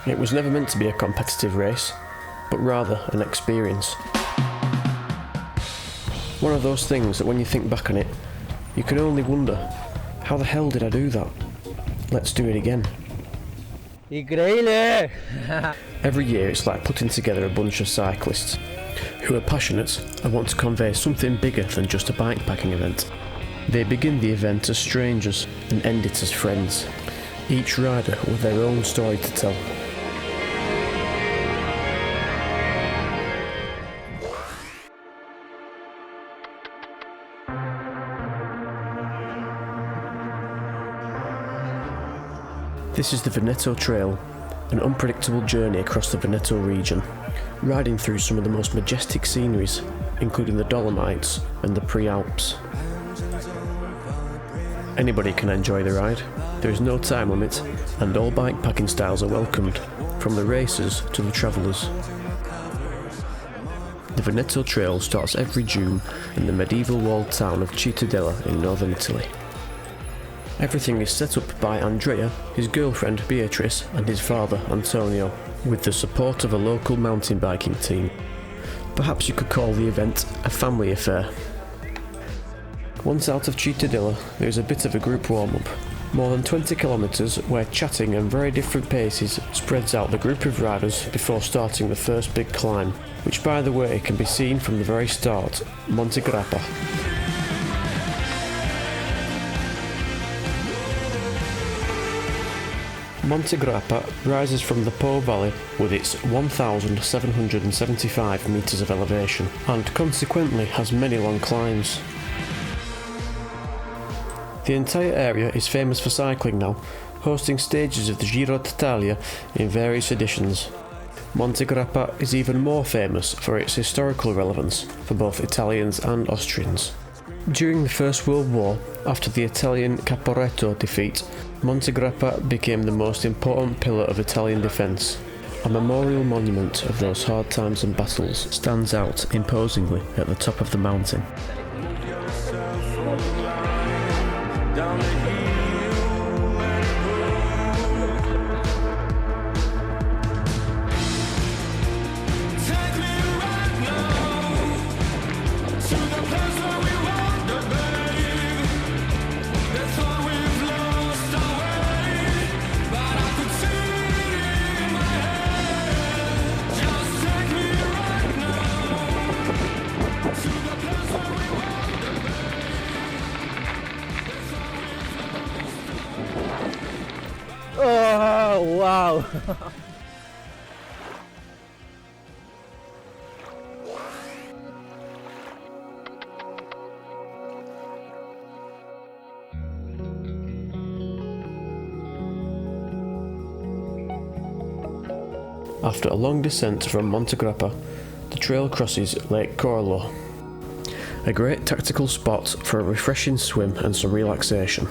It was never meant to be a competitive race, but rather an experience. One of those things that when you think back on it, you can only wonder, how the hell did I do that? Let's do it again. Gaëlle! Every year it's like putting together a bunch of cyclists who are passionate and want to convey something bigger than just a bikepacking event. They begin the event as strangers and end it as friends, each rider with their own story to tell. This is the Veneto Trail, an unpredictable journey across the Veneto region, riding through some of the most majestic sceneries, including the Dolomites and the Pre-Alps. Anybody can enjoy the ride, there is no time limit, and all bikepacking styles are welcomed, from the racers to the travellers. The Veneto Trail starts every June in the medieval walled town of Cittadella in northern Italy. Everything is set up by Andrea, his girlfriend Beatrice and his father Antonio, with the support of a local mountain biking team. Perhaps you could call the event a family affair. Once out of Cittadella, there is a bit of a group warm-up. More than 20 kilometres where chatting and very different paces spreads out the group of riders before starting the first big climb, which by the way can be seen from the very start, Monte Grappa. Monte Grappa rises from the Po Valley with its 1,775 metres of elevation and consequently has many long climbs. The entire area is famous for cycling now, hosting stages of the Giro d'Italia in various editions. Monte Grappa is even more famous for its historical relevance for both Italians and Austrians. During the First World War, after the Italian Caporetto defeat, Monte Grappa became the most important pillar of Italian defence. A memorial monument of those hard times and battles stands out imposingly at the top of the mountain. Oh, wow! After a long descent from Monte Grappa, the trail crosses Lake Corlo, a great tactical spot for a refreshing swim and some relaxation.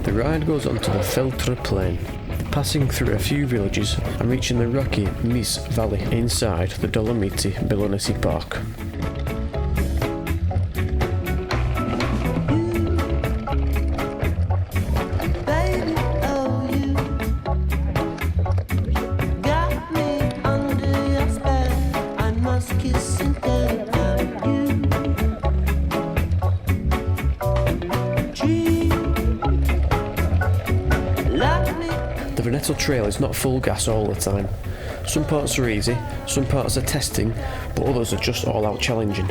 The ride goes onto the Feltre Plain, passing through a few villages and reaching the rocky Mis Valley inside the Dolomiti Bellonesi Park. The Veneto Trail is not full gas all the time. Some parts are easy, some parts are testing, but others are just all out challenging.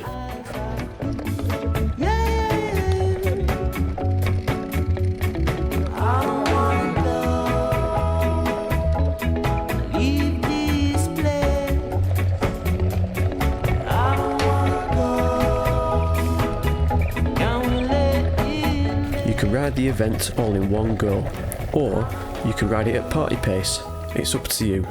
You can ride the event all in one go, or you can ride it at party pace. It's up to you.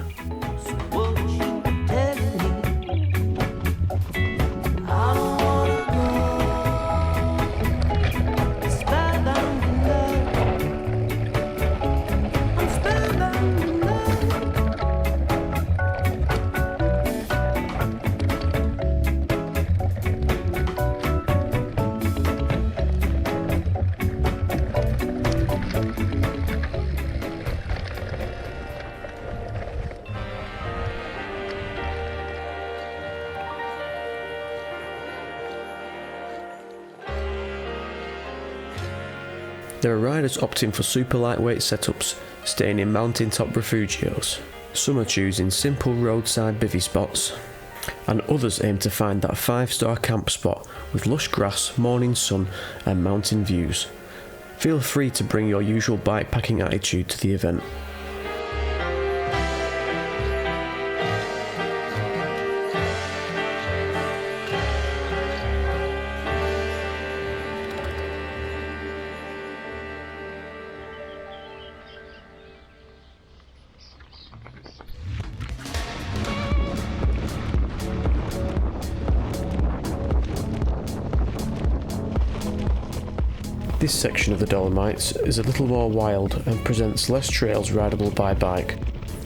There are riders opting for super lightweight setups, staying in mountaintop refugios. Some are choosing simple roadside bivvy spots, and others aim to find that 5-star camp spot with lush grass, morning sun and mountain views. Feel free to bring your usual bikepacking attitude to the event. This section of the Dolomites is a little more wild and presents less trails rideable by bike.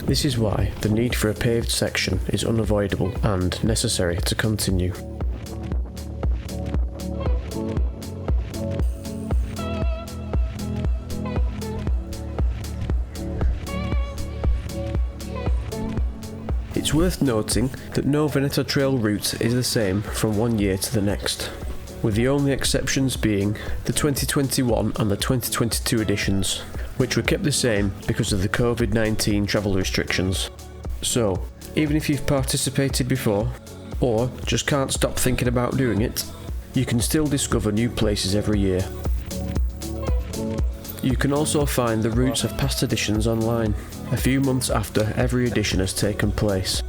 This is why the need for a paved section is unavoidable and necessary to continue. It's worth noting that no Veneto Trail route is the same from one year to the next, with the only exceptions being the 2021 and the 2022 editions, which were kept the same because of the COVID-19 travel restrictions. So, even if you've participated before, or just can't stop thinking about doing it, you can still discover new places every year. You can also find the routes of past editions online, a few months after every edition has taken place.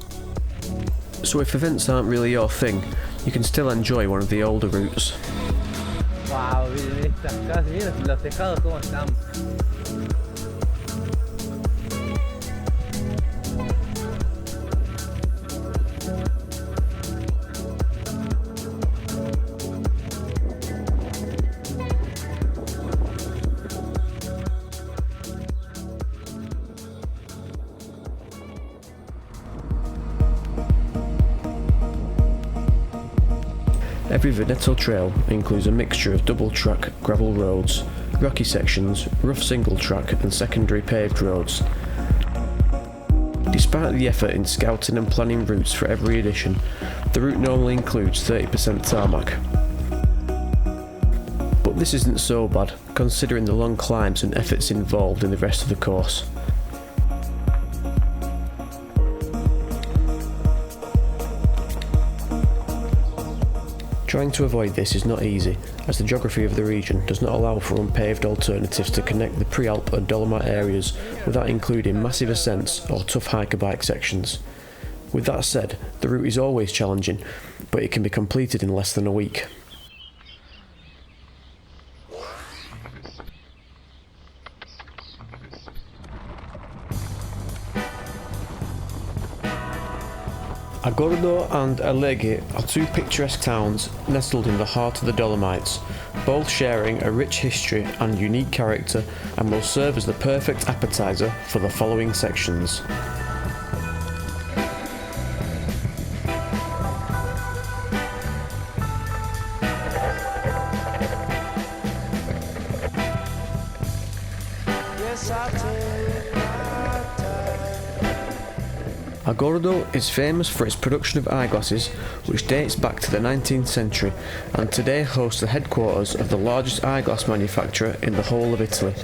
So if events aren't really your thing, you can still enjoy one of the older routes. Wow, miren estas casas, miren los tejados cómo están. Every Veneto Trail includes a mixture of double-track gravel roads, rocky sections, rough single-track and secondary paved roads. Despite the effort in scouting and planning routes for every edition, the route normally includes 30% tarmac. But this isn't so bad, considering the long climbs and efforts involved in the rest of the course. Trying to avoid this is not easy, as the geography of the region does not allow for unpaved alternatives to connect the pre-Alp and Dolomite areas without including massive ascents or tough hiker bike sections. With that said, the route is always challenging, but it can be completed in less than a week. Agordo and Gaëlle are two picturesque towns nestled in the heart of the Dolomites, both sharing a rich history and unique character, and will serve as the perfect appetizer for the following sections. Agordo is famous for its production of eyeglasses, which dates back to the 19th century, and today hosts the headquarters of the largest eyeglass manufacturer in the whole of Italy.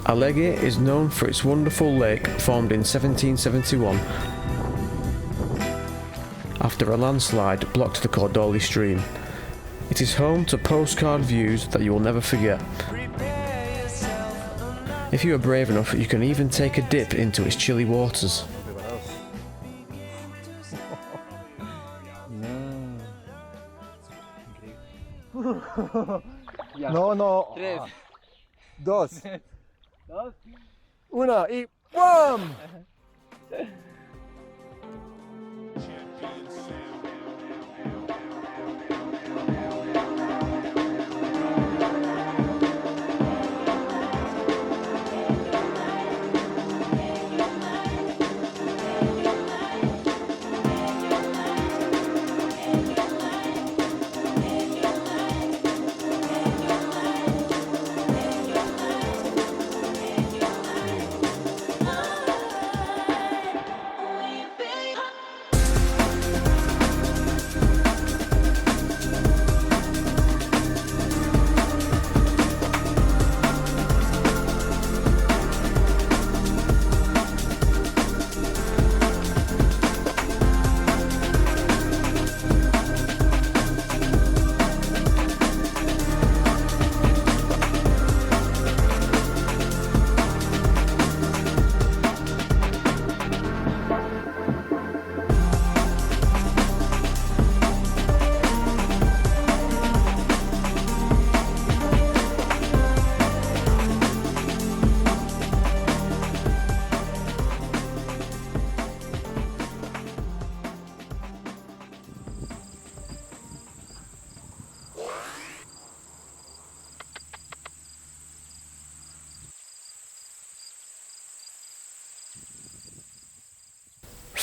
Gaëlle is known for its wonderful lake formed in 1771 after a landslide blocked the Cordoli stream. It is home to postcard views that you will never forget. If you are brave enough, you can even take a dip into its chilly waters. No. 3, 2, 1 y ¡bum!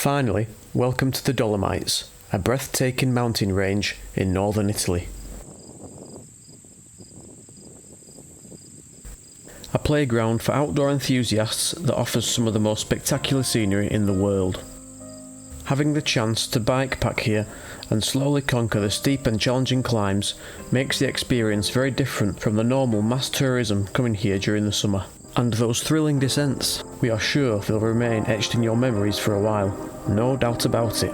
Finally, welcome to the Dolomites, a breathtaking mountain range in northern Italy. A playground for outdoor enthusiasts that offers some of the most spectacular scenery in the world. Having the chance to bike pack here and slowly conquer the steep and challenging climbs makes the experience very different from the normal mass tourism coming here during the summer. And those thrilling descents, we are sure they'll remain etched in your memories for a while, no doubt about it.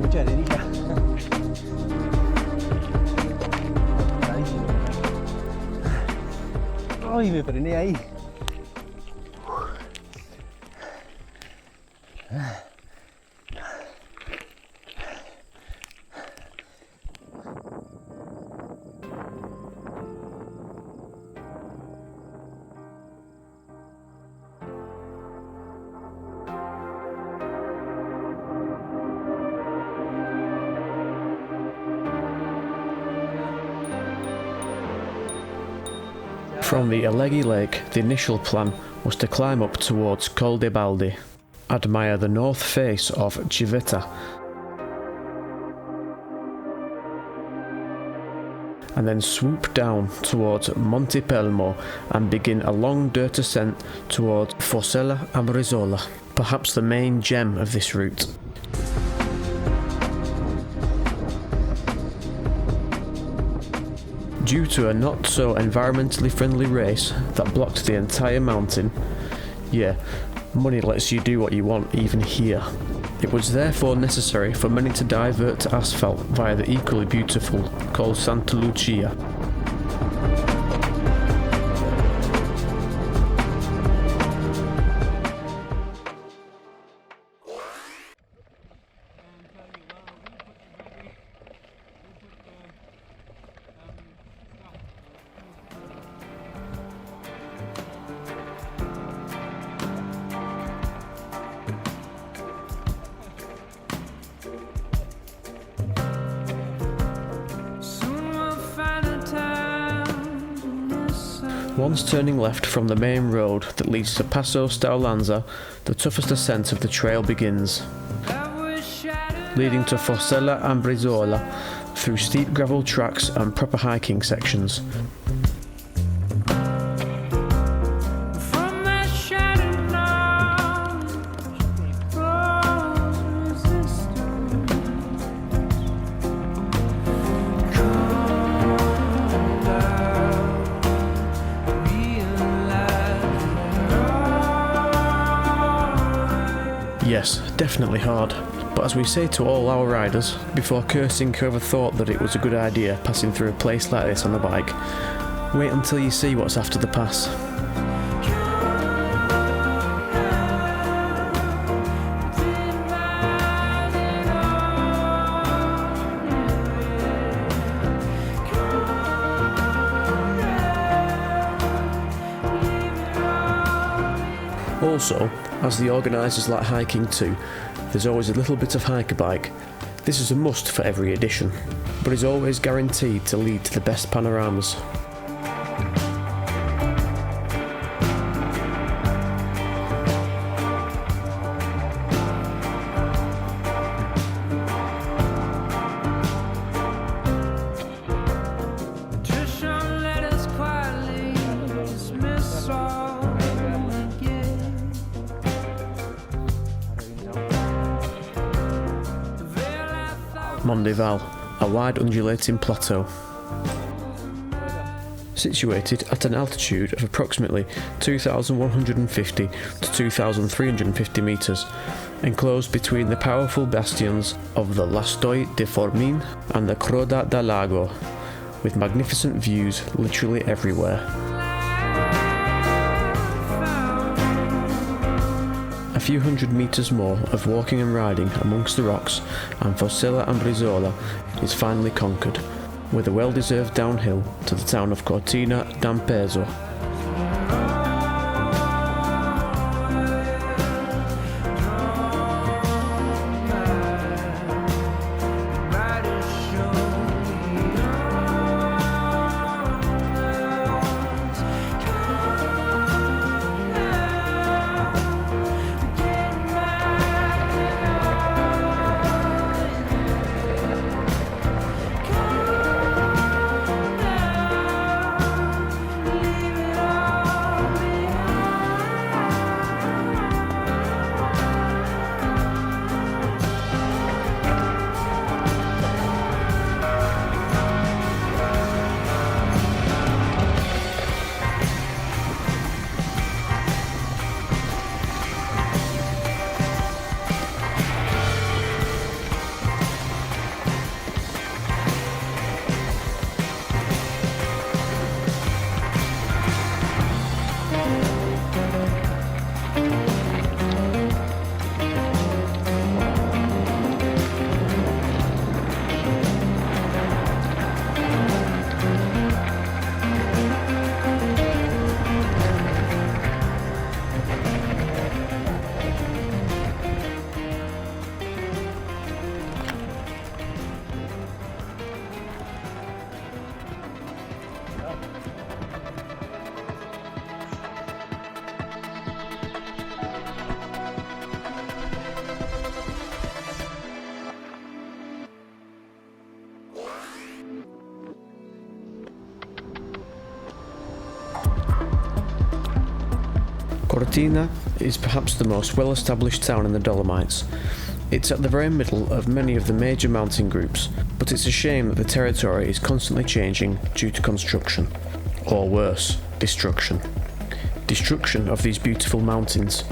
Mucha arenilla. Ay, me frené ahí. From the Alleghi Lake, the initial plan was to climb up towards Col de Baldi, admire the north face of Civetta, and then swoop down towards Monte Pelmo and begin a long dirt ascent towards Forcella Ambrisola, perhaps the main gem of this route. Due to a not so environmentally friendly race that blocked the entire mountain, money lets you do what you want even here. It was therefore necessary for many to divert to asphalt via the equally beautiful Col Santa Lucia. Once turning left from the main road that leads to Passo Staulanza, the toughest ascent of the trail begins, leading to Forcella Ambrisola through steep gravel tracks and proper hiking sections. Yes, definitely hard, but as we say to all our riders, before cursing whoever thought that it was a good idea passing through a place like this on a bike, wait until you see what's after the pass. Also, as the organisers like hiking too, there's always a little bit of hiker bike. This is a must for every edition, but is always guaranteed to lead to the best panoramas. Mondival, a wide undulating plateau. Situated at an altitude of approximately 2,150 to 2,350 metres, enclosed between the powerful bastions of the Lastoi de Formin and the Croda da Lago, with magnificent views literally everywhere. A few hundred metres more of walking and riding amongst the rocks and Forcella Ambrisola is finally conquered, with a well-deserved downhill to the town of Cortina d'Ampezzo. Cortina is perhaps the most well-established town in the Dolomites. It's at the very middle of many of the major mountain groups, but it's a shame that the territory is constantly changing due to construction. Or worse, destruction. Destruction of these beautiful mountains,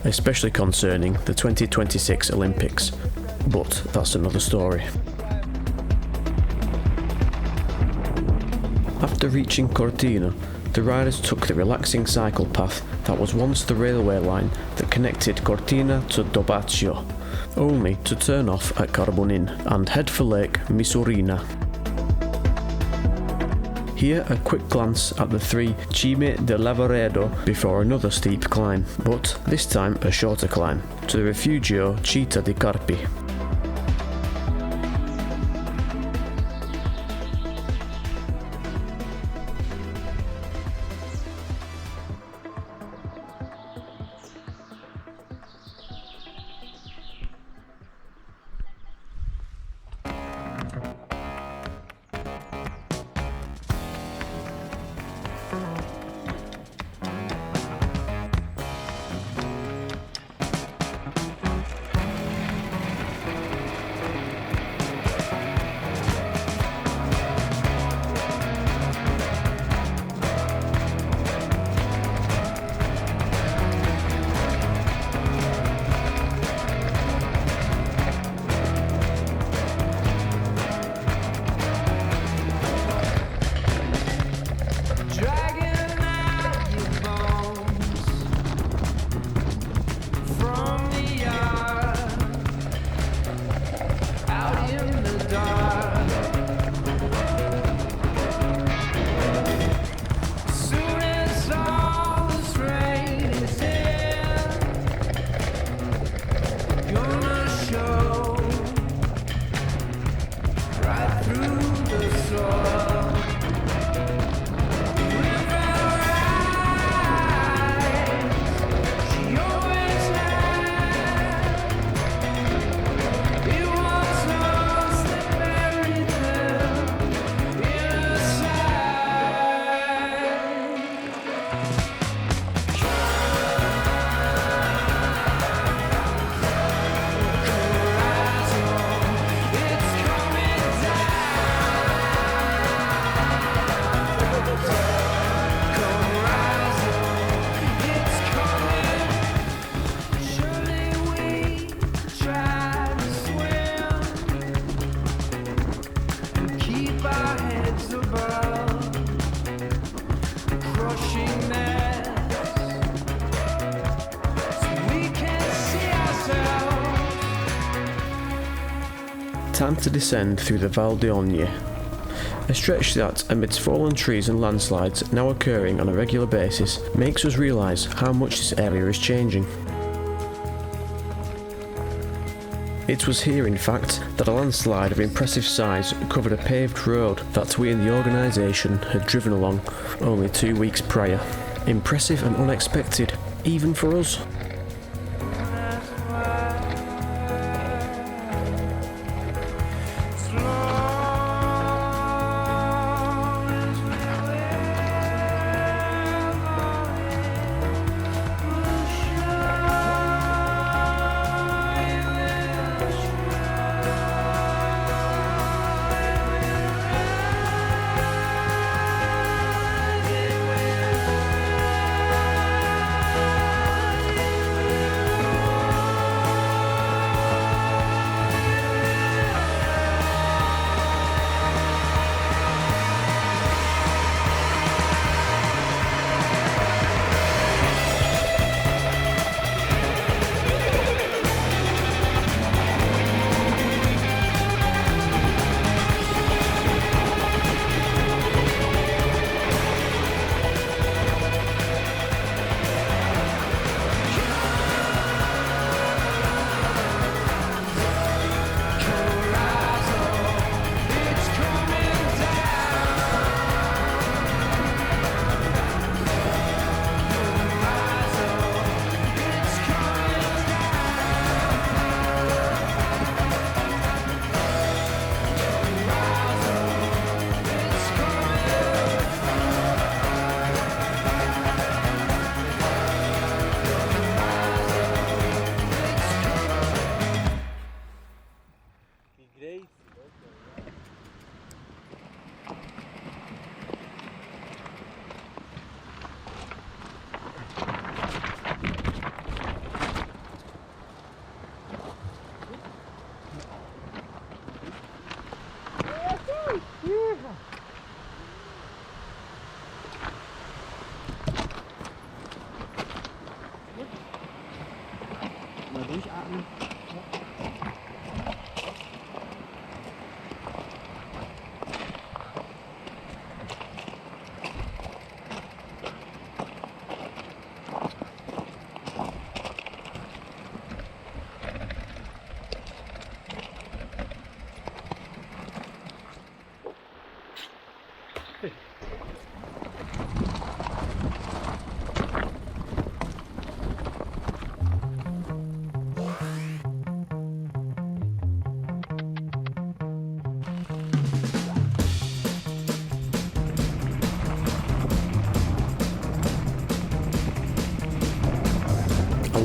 especially concerning the 2026 Olympics. But that's another story. After reaching Cortina, the riders took the relaxing cycle path that was once the railway line that connected Cortina to Dobaccio, only to turn off at Carbonin and head for Lake Misurina. Here a quick glance at the three Cime de Lavaredo before another steep climb, but this time a shorter climb, to the Refugio Città di Carpi. Time to descend through the Val d'Ogne, a stretch that, amidst fallen trees and landslides now occurring on a regular basis, makes us realise how much this area is changing. It was here, in fact, that a landslide of impressive size covered a paved road that we in the organisation had driven along only 2 weeks prior. Impressive and unexpected, even for us.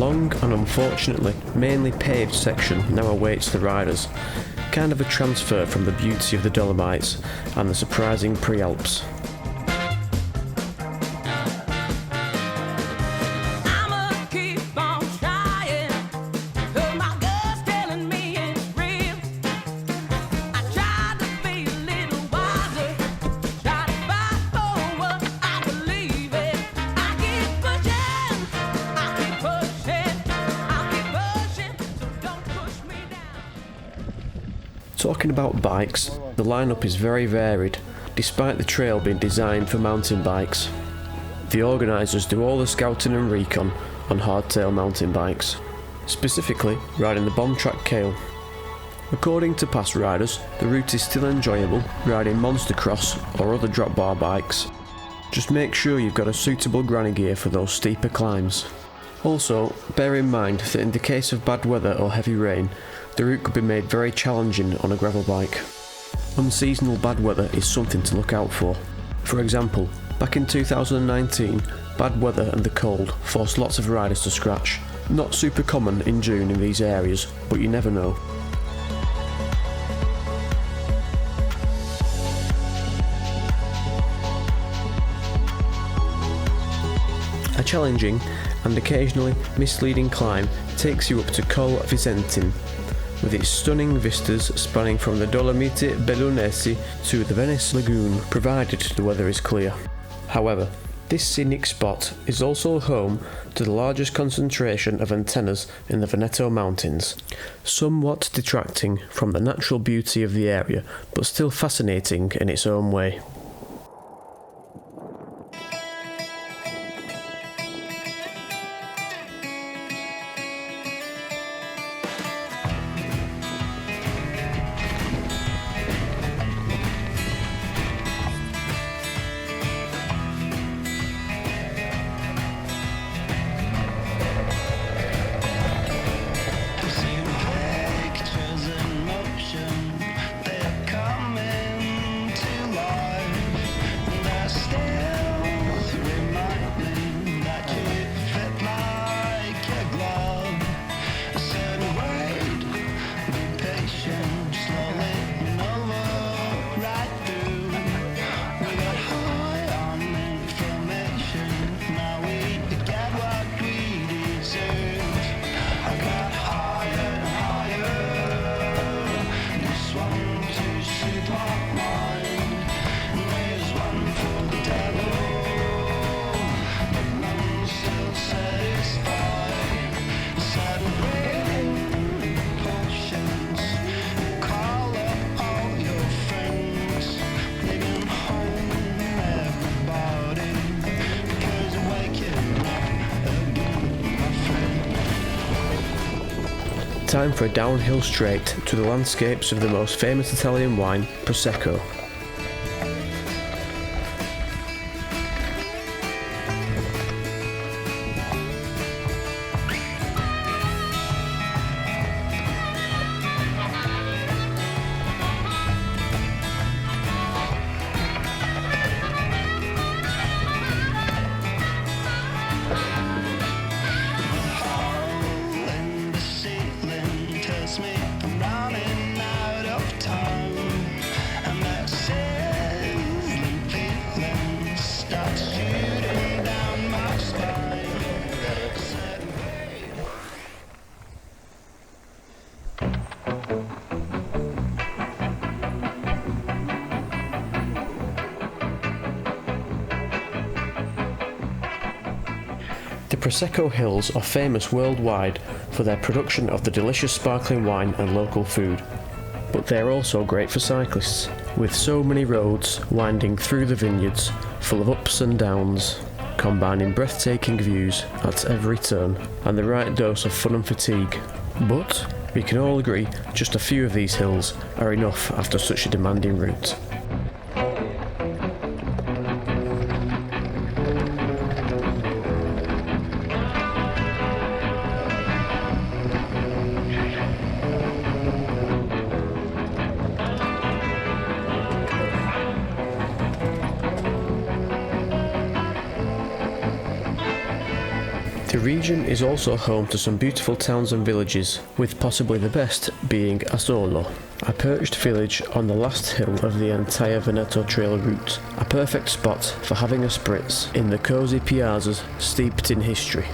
long and unfortunately mainly paved section now awaits the riders, kind of a transfer from the beauty of the Dolomites and the surprising Prealps. Talking about bikes, the lineup is very varied, despite the trail being designed for mountain bikes. The organisers do all the scouting and recon on hardtail mountain bikes, specifically riding the Bombtrack Gaëlle. According to past riders, the route is still enjoyable riding monster cross or other drop bar bikes. Just make sure you've got a suitable granny gear for those steeper climbs. Also, bear in mind that in the case of bad weather or heavy rain, the route could be made very challenging on a gravel bike. Unseasonal bad weather is something to look out for. For example, back in 2019, bad weather and the cold forced lots of riders to scratch. Not super common in June in these areas, but you never know. A challenging and occasionally misleading climb takes you up to Col Vicentin, with its stunning vistas spanning from the Dolomiti Bellunesi to the Venice Lagoon, provided the weather is clear. However, this scenic spot is also home to the largest concentration of antennas in the Veneto Mountains, somewhat detracting from the natural beauty of the area, but still fascinating in its own way. Time for a downhill straight to the landscapes of the most famous Italian wine, Prosecco. The Prosecco Hills are famous worldwide for their production of the delicious sparkling wine and local food, but they are also great for cyclists, with so many roads winding through the vineyards, full of ups and downs, combining breathtaking views at every turn and the right dose of fun and fatigue. But we can all agree just a few of these hills are enough after such a demanding route. The region is also home to some beautiful towns and villages, with possibly the best being Asolo, a perched village on the last hill of the entire Veneto Trail route, a perfect spot for having a spritz in the cosy piazzas steeped in history.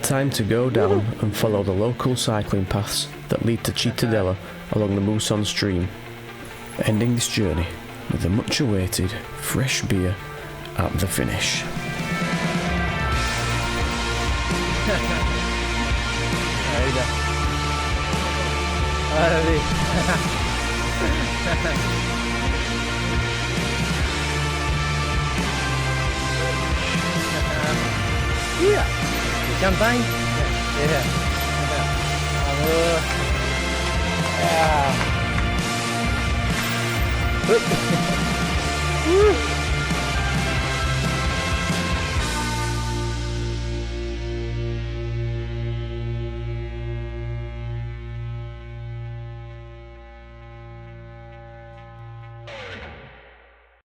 Time to go down and follow the local cycling paths that lead to Cittadella along the Muson stream, ending this journey with a much awaited fresh beer at the finish. Yeah. Champagne? Yeah. Yeah.